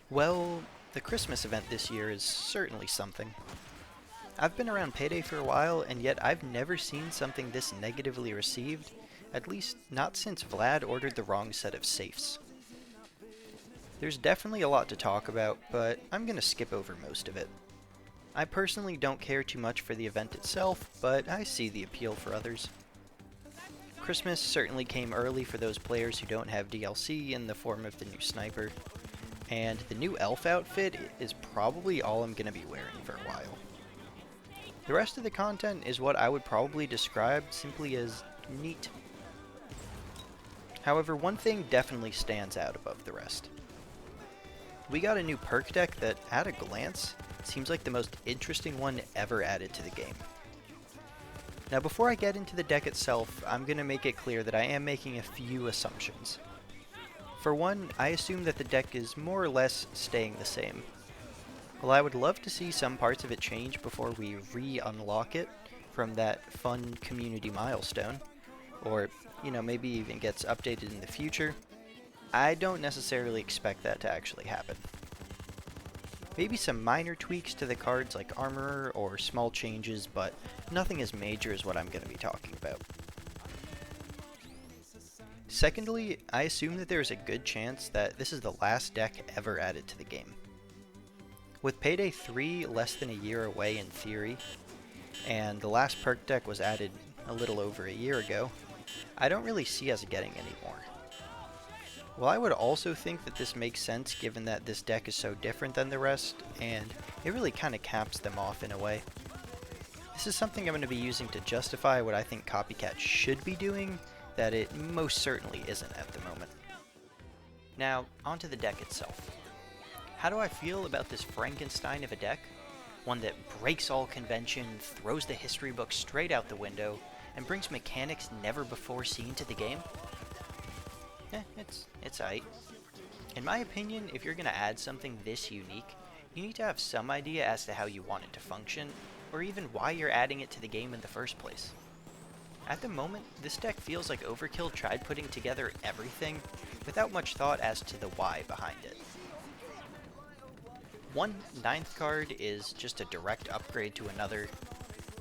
Well, the Christmas event this year is certainly something. I've been around Payday for a while, and yet I've never seen something this negatively received, at least not since Vlad ordered the wrong set of safes. There's definitely a lot to talk about, but I'm gonna skip over most of it. I personally don't care too much for the event itself, but I see the appeal for others. Christmas certainly came early for those players who don't have DLC in the form of the new sniper, and the new elf outfit is probably all I'm gonna be wearing for a while. The rest of the content is what I would probably describe simply as neat. However, one thing definitely stands out above the rest. We got a new perk deck that, at a glance, seems like the most interesting one ever added to the game. Now before I get into the deck itself, I'm going to make it clear that I am making a few assumptions. For one, I assume that the deck is more or less staying the same. While I would love to see some parts of it change before we re-unlock it from that fun community milestone, or, maybe even gets updated in the future, I don't necessarily expect that to actually happen. Maybe some minor tweaks to the cards like Armorer or small changes, but nothing as major as what I'm going to be talking about. Secondly, I assume that there is a good chance that this is the last deck ever added to the game. With Payday 3 less than a year away in theory, and the last perk deck was added a little over a year ago, I don't really see us getting any more. Well, I would also think that this makes sense given that this deck is so different than the rest, and it really kind of caps them off in a way. This is something I'm going to be using to justify what I think Copycat should be doing, that it most certainly isn't at the moment. Now, onto the deck itself. How do I feel about this Frankenstein of a deck? One that breaks all convention, throws the history book straight out the window, and brings mechanics never before seen to the game? It's aight. In my opinion, if you're going to add something this unique, you need to have some idea as to how you want it to function, or even why you're adding it to the game in the first place. At the moment, this deck feels like Overkill tried putting together everything without much thought as to the why behind it. One ninth card is just a direct upgrade to another.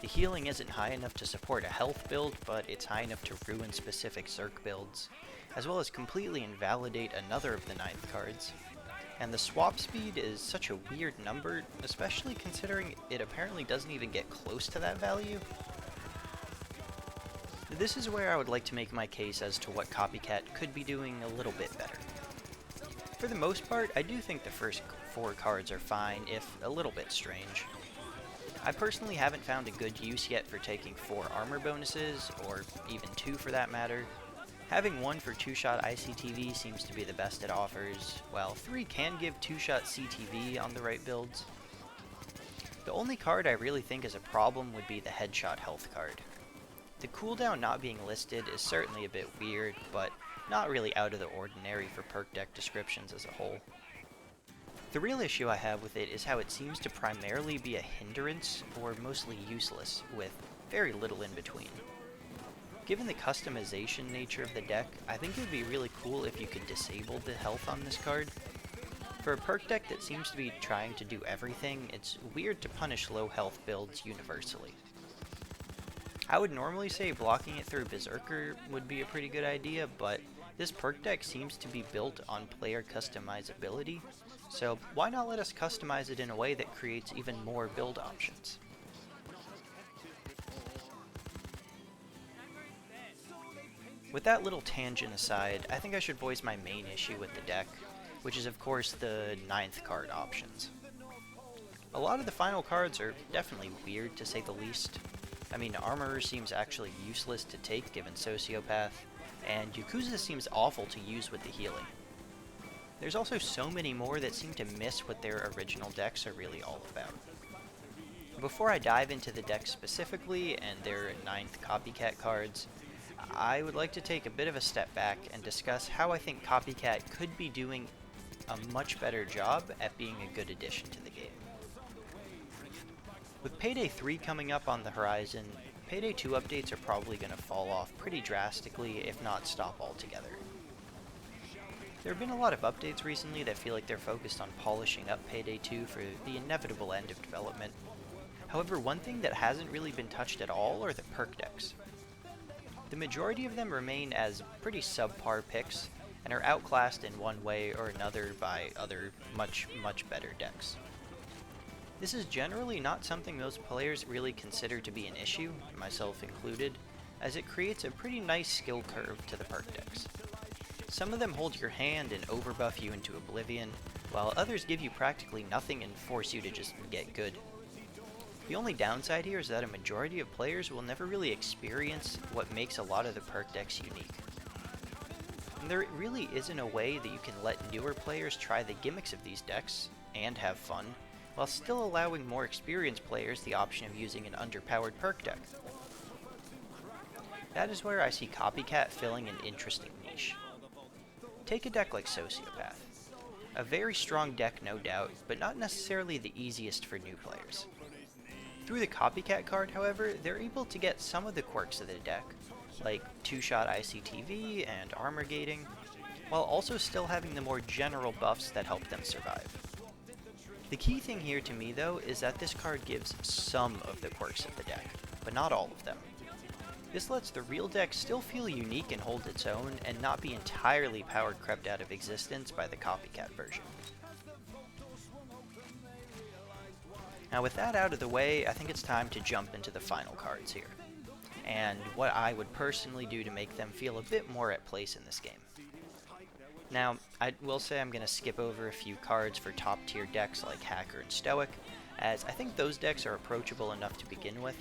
The healing isn't high enough to support a health build, but it's high enough to ruin specific Zerk builds, as well as completely invalidate another of the ninth cards. And the swap speed is such a weird number, especially considering it apparently doesn't even get close to that value. This is where I would like to make my case as to what Copycat could be doing a little bit better. For the most part, I do think the first 4 cards are fine, if a little bit strange. I personally haven't found a good use yet for taking 4 armor bonuses, or even 2 for that matter. Having 1 for 2-shot ICTV seems to be the best it offers, while 3 can give 2-shot CTV on the right builds. The only card I really think is a problem would be the headshot health card. The cooldown not being listed is certainly a bit weird, but not really out of the ordinary for perk deck descriptions as a whole. The real issue I have with it is how it seems to primarily be a hindrance, or mostly useless, with very little in between. Given the customization nature of the deck, I think it would be really cool if you could disable the health on this card. For a perk deck that seems to be trying to do everything, it's weird to punish low health builds universally. I would normally say blocking it through Berserker would be a pretty good idea, but this perk deck seems to be built on player customizability, so why not let us customize it in a way that creates even more build options? With that little tangent aside, I think I should voice my main issue with the deck, which is of course the 9th card options. A lot of the final cards are definitely weird to say the least. I mean, Armorer seems actually useless to take given Sociopath, and Yakuza seems awful to use with the healing. There's also so many more that seem to miss what their original decks are really all about. Before I dive into the deck specifically and their 9th Copycat cards, I would like to take a bit of a step back and discuss how I think Copycat could be doing a much better job at being a good addition to the game. With Payday 3 coming up on the horizon, Payday 2 updates are probably going to fall off pretty drastically, if not stop altogether. There have been a lot of updates recently that feel like they're focused on polishing up Payday 2 for the inevitable end of development. However, one thing that hasn't really been touched at all are the perk decks. The majority of them remain as pretty subpar picks, and are outclassed in one way or another by other much better decks. This is generally not something most players really consider to be an issue, myself included, as it creates a pretty nice skill curve to the perk decks. Some of them hold your hand and overbuff you into oblivion, while others give you practically nothing and force you to just get good. The only downside here is that a majority of players will never really experience what makes a lot of the perk decks unique. And there really isn't a way that you can let newer players try the gimmicks of these decks and have fun, while still allowing more experienced players the option of using an underpowered perk deck. That is where I see Copycat filling an interesting niche. Take a deck like Sociopath. A very strong deck, no doubt, but not necessarily the easiest for new players. Through the Copycat card, however, they're able to get some of the quirks of the deck, like 2-shot ICTV and armor gating, while also still having the more general buffs that help them survive. The key thing here to me though is that this card gives some of the quirks of the deck, but not all of them. This lets the real deck still feel unique and hold its own, and not be entirely power crept out of existence by the Copycat version. Now with that out of the way, I think it's time to jump into the final cards here, and what I would personally do to make them feel a bit more at place in this game. Now, I will say I'm going to skip over a few cards for top tier decks like Hacker and Stoic, as I think those decks are approachable enough to begin with.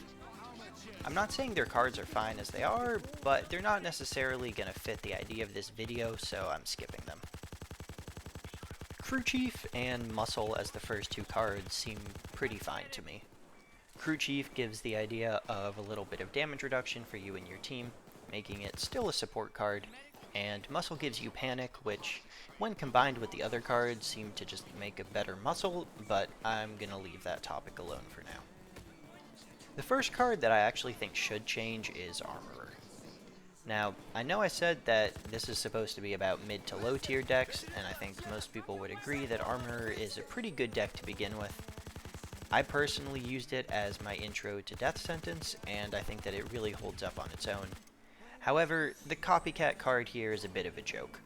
I'm not saying their cards are fine as they are, but they're not necessarily going to fit the idea of this video, so I'm skipping them. Crew Chief and Muscle as the first two cards seem pretty fine to me. Crew Chief gives the idea of a little bit of damage reduction for you and your team, making it still a support card, and Muscle gives you Panic, which, when combined with the other cards, seem to just make a better Muscle, but I'm gonna leave that topic alone for now. The first card that I actually think should change is Armorer. Now, I know I said that this is supposed to be about mid to low tier decks, and I think most people would agree that Armorer is a pretty good deck to begin with. I personally used it as my intro to Death Sentence, and I think that it really holds up on its own. However, the Copycat card here is a bit of a joke.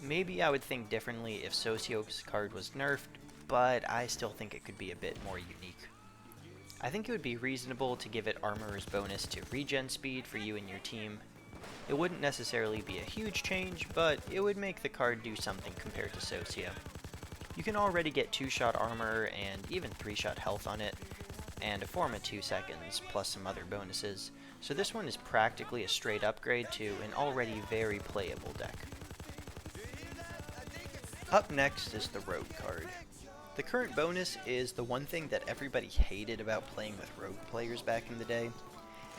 Maybe I would think differently if Socio's card was nerfed, but I still think it could be a bit more unique. I think it would be reasonable to give it Armorer's bonus to regen speed for you and your team. It wouldn't necessarily be a huge change, but it would make the card do something compared to Socio. You can already get 2-shot armor and even 3-shot health on it, and a form of 2 seconds, plus some other bonuses, so this one is practically a straight upgrade to an already very playable deck. Up next is the Rogue card. The current bonus is the one thing that everybody hated about playing with Rogue players back in the day,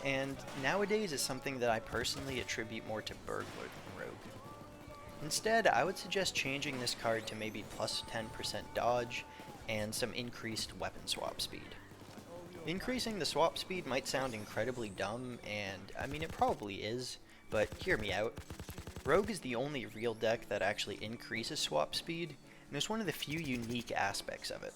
and nowadays is something that I personally attribute more to Burglar than Rogue. Instead, I would suggest changing this card to maybe plus 10% dodge and some increased weapon swap speed. Increasing the swap speed might sound incredibly dumb, and I mean it probably is, but hear me out. Rogue is the only real deck that actually increases swap speed, and it's one of the few unique aspects of it.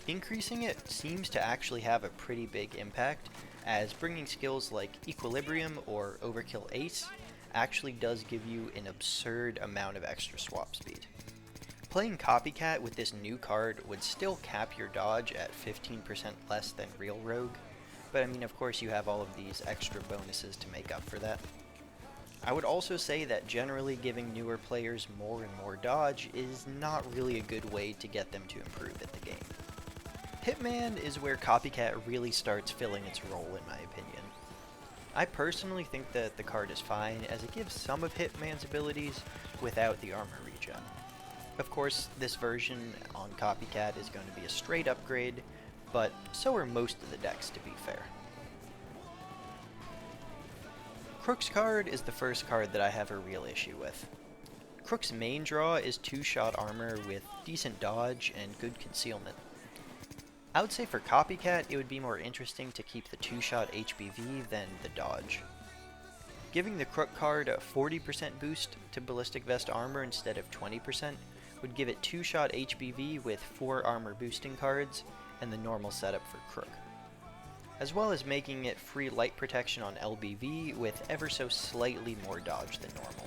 Increasing it seems to actually have a pretty big impact, as bringing skills like Equilibrium or Overkill Ace actually does give you an absurd amount of extra swap speed. Playing Copycat with this new card would still cap your dodge at 15% less than real Rogue, but I mean of course you have all of these extra bonuses to make up for that. I would also say that generally giving newer players more and more dodge is not really a good way to get them to improve at the game. Hitman is where Copycat really starts filling its role in my opinion. I personally think that the card is fine, as it gives some of Hitman's abilities without the armor regen. Of course, this version on Copycat is going to be a straight upgrade, but so are most of the decks to be fair. Crook's card is the first card that I have a real issue with. Crook's main draw is 2-shot armor with decent dodge and good concealment. I would say for Copycat it would be more interesting to keep the 2-shot HBV than the dodge. Giving the Crook card a 40% boost to Ballistic Vest armor instead of 20% would give it 2-shot HBV with 4 armor boosting cards and the normal setup for Crook, as well as making it free light protection on LBV with ever so slightly more dodge than normal.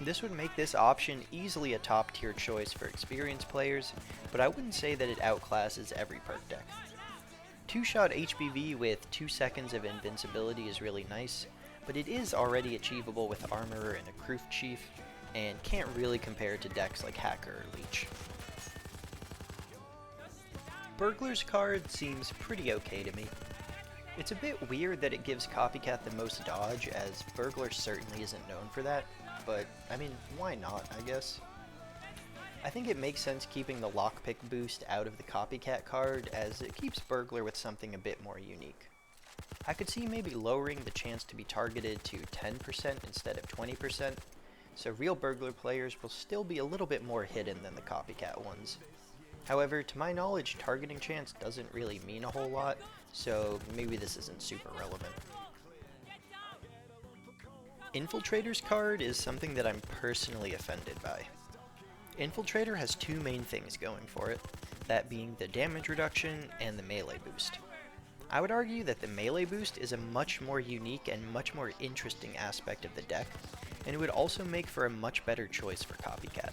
This would make this option easily a top tier choice for experienced players, but I wouldn't say that it outclasses every perk deck. 2-shot HBV with 2 seconds of invincibility is really nice, but it is already achievable with Armorer and a Kroof Chief, and can't really compare to decks like Hacker or Leech. Burglar's card seems pretty okay to me. It's a bit weird that it gives Copycat the most dodge, as Burglar certainly isn't known for that, but I mean, why not, I guess? I think it makes sense keeping the Lockpick boost out of the Copycat card, as it keeps Burglar with something a bit more unique. I could see maybe lowering the chance to be targeted to 10% instead of 20%, so real Burglar players will still be a little bit more hidden than the Copycat ones. However, to my knowledge, targeting chance doesn't really mean a whole lot, so maybe this isn't super relevant. Infiltrator's card is something that I'm personally offended by. Infiltrator has 2 main things going for it, that being the damage reduction and the melee boost. I would argue that the melee boost is a much more unique and much more interesting aspect of the deck, and it would also make for a much better choice for Copycat.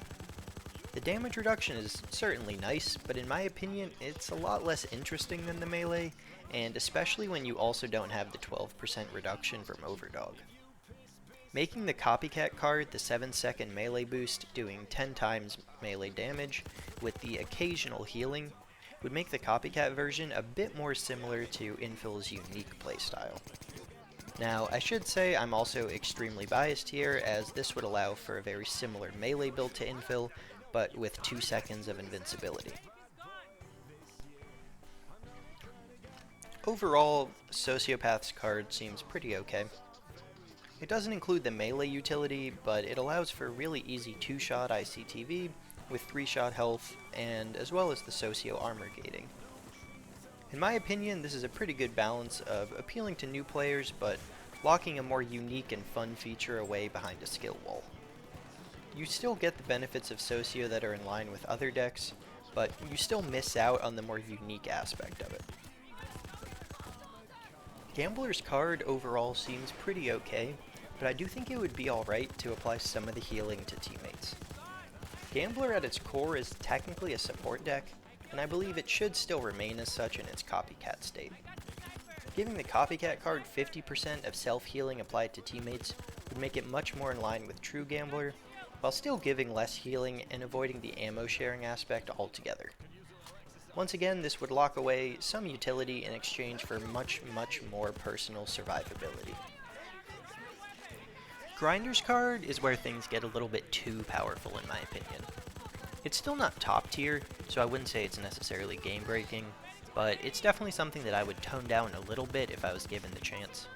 The damage reduction is certainly nice, but in my opinion, it's a lot less interesting than the melee, and especially when you also don't have the 12% reduction from Overdog. Making the Copycat card the 7-second melee boost, doing 10 times melee damage, with the occasional healing, would make the Copycat version a bit more similar to Infil's unique playstyle. Now, I should say I'm also extremely biased here, as this would allow for a very similar melee build to Infil, but with 2 seconds of invincibility. Overall, Sociopath's card seems pretty okay. It doesn't include the melee utility, but it allows for really easy 2-shot ICTV with 3-shot health, and as well as the Socio armor gating. In my opinion, this is a pretty good balance of appealing to new players, but locking a more unique and fun feature away behind a skill wall. You still get the benefits of Socio that are in line with other decks, but you still miss out on the more unique aspect of it. Gambler's card overall seems pretty okay, but I do think it would be alright to apply some of the healing to teammates. Gambler at its core is technically a support deck, and I believe it should still remain as such in its Copycat state. Giving the Copycat card 50% of self-healing applied to teammates would make it much more in line with true Gambler, while still giving less healing and avoiding the ammo sharing aspect altogether. Once again, this would lock away some utility in exchange for much more personal survivability. Grinder's card is where things get a little bit too powerful in my opinion. It's still not top tier, so I wouldn't say it's necessarily game breaking, but it's definitely something that I would tone down a little bit if I was given the chance.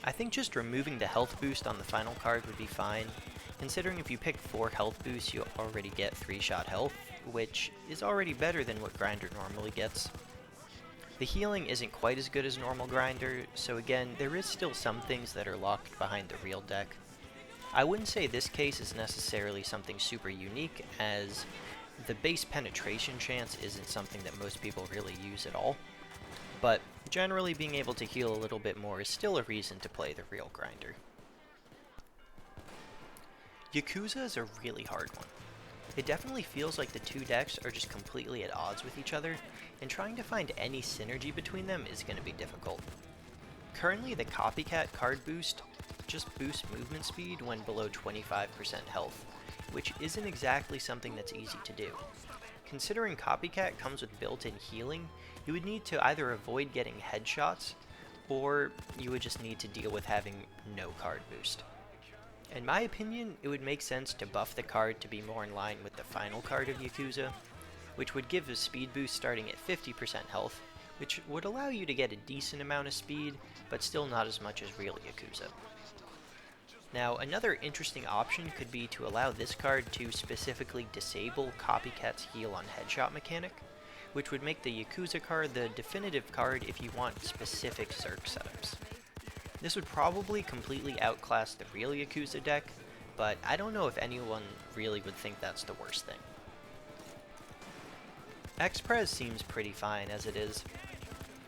I think just removing the health boost on the final card would be fine, considering if you pick 4 health boosts you already get 3-shot health, which is already better than what Grinder normally gets. The healing isn't quite as good as normal Grinder, so again, there is still some things that are locked behind the real deck. I wouldn't say this case is necessarily something super unique, as the base penetration chance isn't something that most people really use at all, but generally being able to heal a little bit more is still a reason to play the real Grinder. Yakuza is a really hard one. It definitely feels like the 2 decks are just completely at odds with each other, and trying to find any synergy between them is going to be difficult. Currently, the Copycat card boost just boosts movement speed when below 25% health, which isn't exactly something that's easy to do. Considering Copycat comes with built-in healing, you would need to either avoid getting headshots, or you would just need to deal with having no card boost. In my opinion, it would make sense to buff the card to be more in line with the final card of Yakuza, which would give a speed boost starting at 50% health, which would allow you to get a decent amount of speed, but still not as much as real Yakuza. Now, another interesting option could be to allow this card to specifically disable Copycat's heal on headshot mechanic, which would make the Yakuza card the definitive card if you want specific Zerk setups. This would probably completely outclass the real Yakuza deck, but I don't know if anyone really would think that's the worst thing. X-Prez seems pretty fine as it is.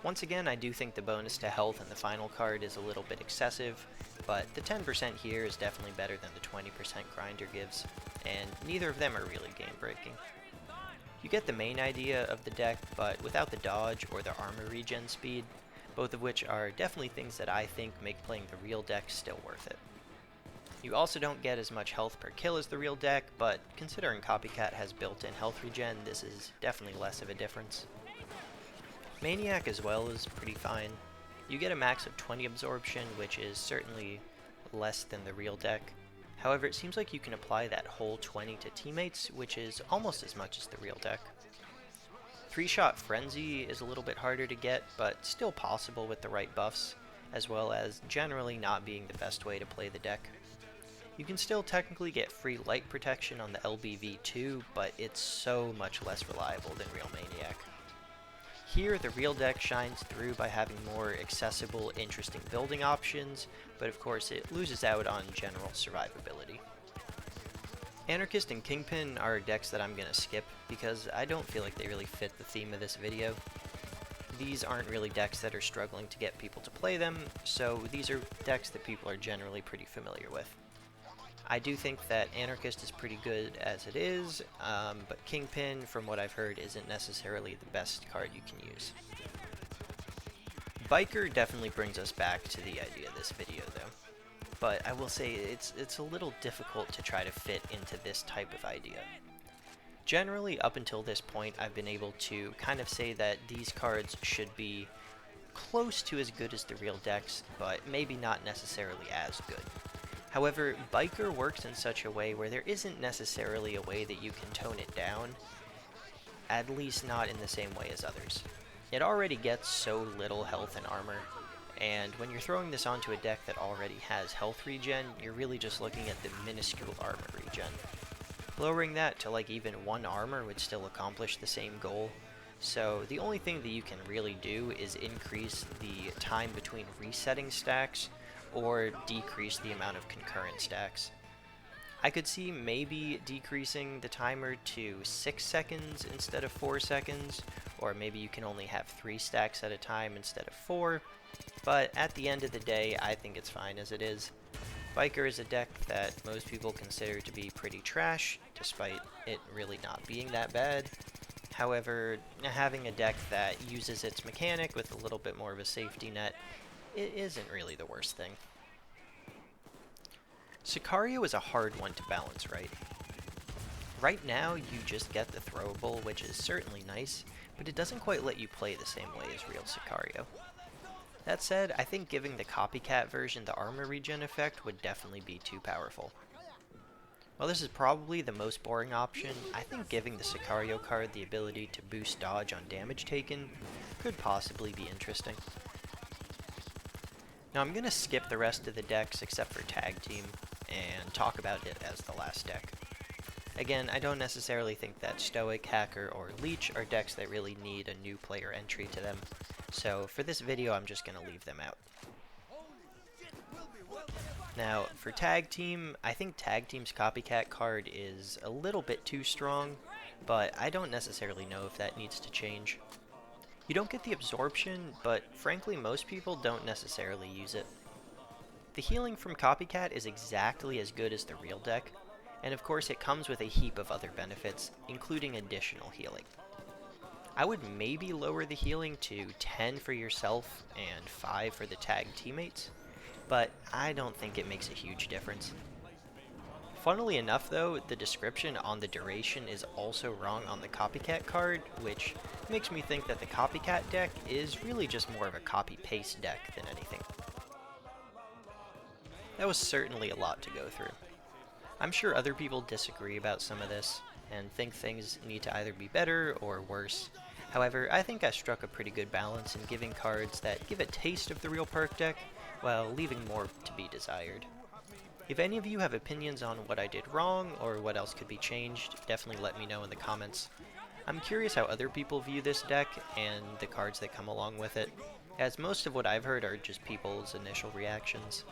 Once again, I do think the bonus to health in the final card is a little bit excessive, but the 10% here is definitely better than the 20% Grinder gives, and neither of them are really game-breaking. You get the main idea of the deck, but without the dodge or the armor regen speed, both of which are definitely things that I think make playing the real deck still worth it. You also don't get as much health per kill as the real deck, but considering Copycat has built-in health regen, this is definitely less of a difference. Maniac as well is pretty fine. You get a max of 20 absorption, which is certainly less than the real deck. However, it seems like you can apply that whole 20 to teammates, which is almost as much as the real deck. 3-shot Frenzy is a little bit harder to get, but still possible with the right buffs, as well as generally not being the best way to play the deck. You can still technically get free light protection on the LBV2, but it's so much less reliable than Real Maniac. Here, the real deck shines through by having more accessible, interesting building options, but of course it loses out on general survivability. Anarchist and Kingpin are decks that I'm gonna skip because I don't feel like they really fit the theme of this video. These aren't really decks that are struggling to get people to play them, so these are decks that people are generally pretty familiar with. I do think that Anarchist is pretty good as it is, but Kingpin, from what I've heard, isn't necessarily the best card you can use. Biker definitely brings us back to the idea of this video, though. But I will say it's a little difficult to try to fit into this type of idea. Generally, up until this point, I've been able to kind of say that these cards should be close to as good as the real decks, but maybe not necessarily as good. However, Biker works in such a way where there isn't necessarily a way that you can tone it down, at least not in the same way as others. It already gets so little health and armor, and when you're throwing this onto a deck that already has health regen, you're really just looking at the minuscule armor regen. Lowering that to like even 1 armor would still accomplish the same goal, so the only thing that you can really do is increase the time between resetting stacks, or decrease the amount of concurrent stacks. I could see maybe decreasing the timer to 6 seconds instead of 4 seconds, or maybe you can only have 3 stacks at a time instead of 4, but at the end of the day, I think it's fine as it is. Biker is a deck that most people consider to be pretty trash, despite it really not being that bad. However, having a deck that uses its mechanic with a little bit more of a safety net, it isn't really the worst thing. Sicario is a hard one to balance, right? Right now, you just get the throwable, which is certainly nice, but it doesn't quite let you play the same way as real Sicario. That said, I think giving the copycat version the armor regen effect would definitely be too powerful. While this is probably the most boring option, I think giving the Sicario card the ability to boost dodge on damage taken could possibly be interesting. Now I'm going to skip the rest of the decks except for Tag Team, and talk about it as the last deck. Again, I don't necessarily think that Stoic, Hacker, or Leech are decks that really need a new player entry to them, so for this video I'm just going to leave them out. Now, for Tag Team, I think Tag Team's Copycat card is a little bit too strong, but I don't necessarily know if that needs to change. You don't get the absorption, but frankly most people don't necessarily use it. The healing from Copycat is exactly as good as the real deck, and of course it comes with a heap of other benefits, including additional healing. I would maybe lower the healing to 10 for yourself and 5 for the tag teammates, but I don't think it makes a huge difference. Funnily enough though, the description on the duration is also wrong on the Copycat card, which makes me think that the Copycat deck is really just more of a copy-paste deck than anything. That was certainly a lot to go through. I'm sure other people disagree about some of this, and think things need to either be better or worse. However, I think I struck a pretty good balance in giving cards that give a taste of the real perk deck, while leaving more to be desired. If any of you have opinions on what I did wrong, or what else could be changed, definitely let me know in the comments. I'm curious how other people view this deck, and the cards that come along with it. as most of what I've heard are just people's initial reactions.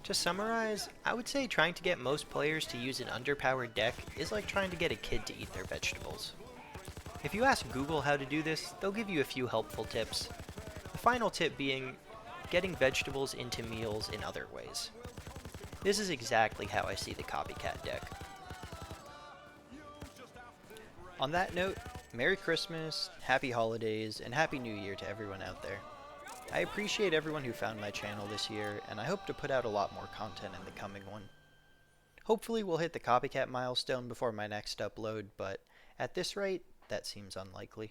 To summarize, I would say trying to get most players to use an underpowered deck is like trying to get a kid to eat their vegetables. If you ask Google how to do this, they'll give you a few helpful tips. The final tip being getting vegetables into meals in other ways. This is exactly how I see the copycat deck. On that note, Merry Christmas, Happy Holidays, and Happy New Year to everyone out there. I appreciate everyone who found my channel this year, and I hope to put out a lot more content in the coming one. Hopefully we'll hit the copycat milestone before my next upload, but at this rate, that seems unlikely.